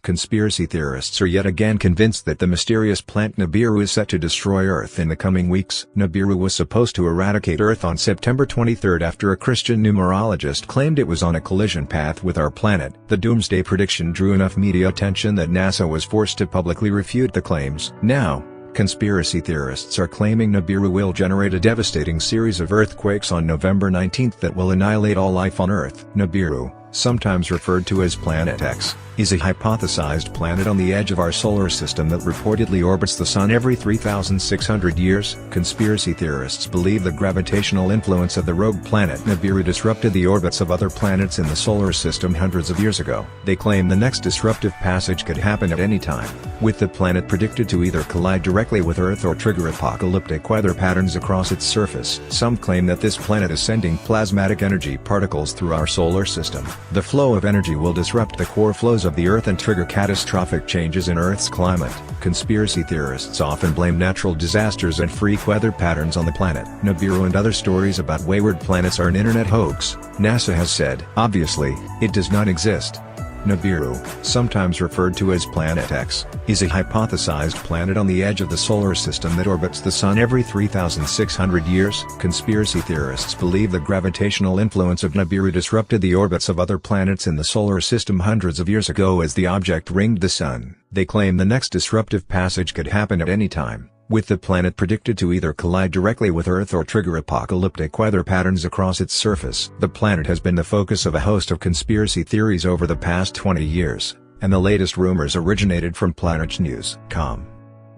Conspiracy theorists are yet again convinced that the mysterious planet Nibiru is set to destroy Earth in the coming weeks. Nibiru was supposed to eradicate Earth on September 23 after a Christian numerologist claimed it was on a collision path with our planet. The doomsday prediction drew enough media attention that NASA was forced to publicly refute the claims. Now, conspiracy theorists are claiming Nibiru will generate a devastating series of earthquakes on November 19 that will annihilate all life on Earth. Nibiru, sometimes referred to as Planet X, is a hypothesized planet on the edge of our solar system that reportedly orbits the Sun every 3,600 years. Conspiracy theorists believe the gravitational influence of the rogue planet Nibiru disrupted the orbits of other planets in the solar system hundreds of years ago. They claim the next disruptive passage could happen at any time, with the planet predicted to either collide directly with Earth or trigger apocalyptic weather patterns across its surface. Some claim that this planet is sending plasmatic energy particles through our solar system. The flow of energy will disrupt the core flows of the Earth and trigger catastrophic changes in Earth's climate. Conspiracy theorists often blame natural disasters and freak weather patterns on the planet. Nibiru and other stories about wayward planets are an internet hoax, NASA has said. Obviously, it does not exist. Nibiru, sometimes referred to as Planet X, is a hypothesized planet on the edge of the solar system that orbits the Sun every 3,600 years. Conspiracy theorists believe the gravitational influence of Nibiru disrupted the orbits of other planets in the solar system hundreds of years ago as the object ringed the Sun. They claim the next disruptive passage could happen at any time, with the planet predicted to either collide directly with Earth or trigger apocalyptic weather patterns across its surface. The planet has been the focus of a host of conspiracy theories over the past 20 years, and the latest rumors originated from Planetxnews.com.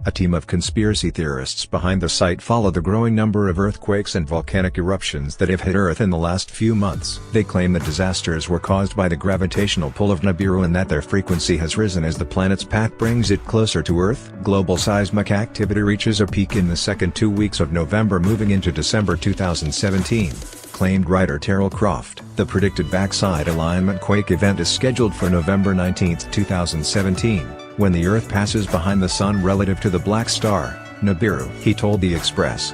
A team of conspiracy theorists behind the site follow the growing number of earthquakes and volcanic eruptions that have hit Earth in the last few months. They claim the disasters were caused by the gravitational pull of Nibiru and that their frequency has risen as the planet's path brings it closer to Earth. Global seismic activity reaches a peak in the second 2 weeks of November moving into December 2017, claimed writer Terral Croft. The predicted backside alignment quake event is scheduled for November 19, 2017. When the Earth passes behind the Sun relative to the black star, Nibiru, he told The Express.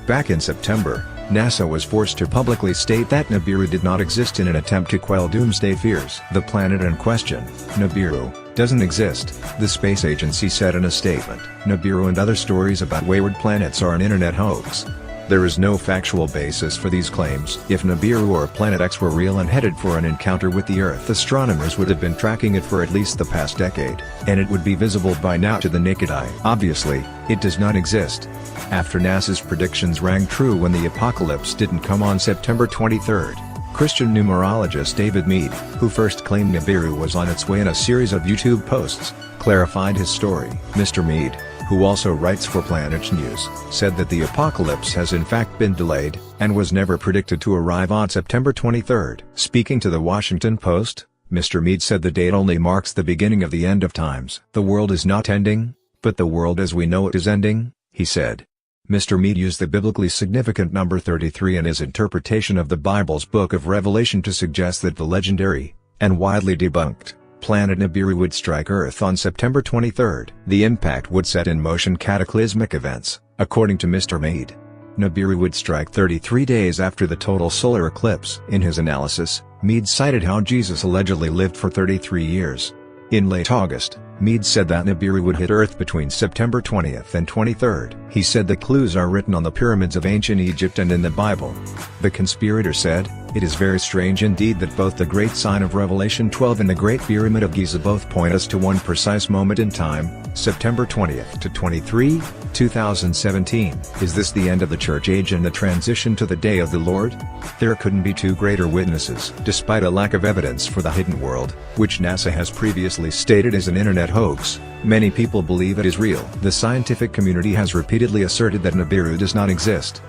Back in September, NASA was forced to publicly state that Nibiru did not exist in an attempt to quell doomsday fears. The planet in question, Nibiru, doesn't exist, the space agency said in a statement. Nibiru and other stories about wayward planets are an internet hoax. There is no factual basis for these claims. If Nibiru or Planet X were real and headed for an encounter with the Earth, astronomers would have been tracking it for at least the past decade, and it would be visible by now to the naked eye. Obviously, it does not exist. After NASA's predictions rang true when the apocalypse didn't come on September 23, Christian numerologist David Meade, who first claimed Nibiru was on its way in a series of YouTube posts, clarified his story. Mr Meade, who also writes for Planetxnews, said that the apocalypse has in fact been delayed, and was never predicted to arrive on September 23. Speaking to the Washington Post, Mr. Meade said the date only marks the beginning of the end of times. The world is not ending, but the world as we know it is ending, he said. Mr. Meade used the biblically significant number 33 in his interpretation of the Bible's Book of Revelation to suggest that the legendary, and widely debunked, planet Nibiru would strike Earth on September 23. The impact would set in motion cataclysmic events, according to Mr. Meade. Nibiru would strike 33 days after the total solar eclipse. In his analysis, Meade cited how Jesus allegedly lived for 33 years. In late August, Meade said that Nibiru would hit Earth between September 20th and 23rd. He said the clues are written on the pyramids of ancient Egypt and in the Bible. The conspirator said, "It is very strange indeed that both the great sign of Revelation 12 and the Great Pyramid of Giza both point us to one precise moment in time, September 20th to 23, 2017. Is this the end of the church age and the transition to the day of the Lord? There couldn't be two greater witnesses." Despite a lack of evidence for the hidden world, which NASA has previously stated is an internet hoax, many people believe it is real. The scientific community has repeatedly asserted that Nibiru does not exist.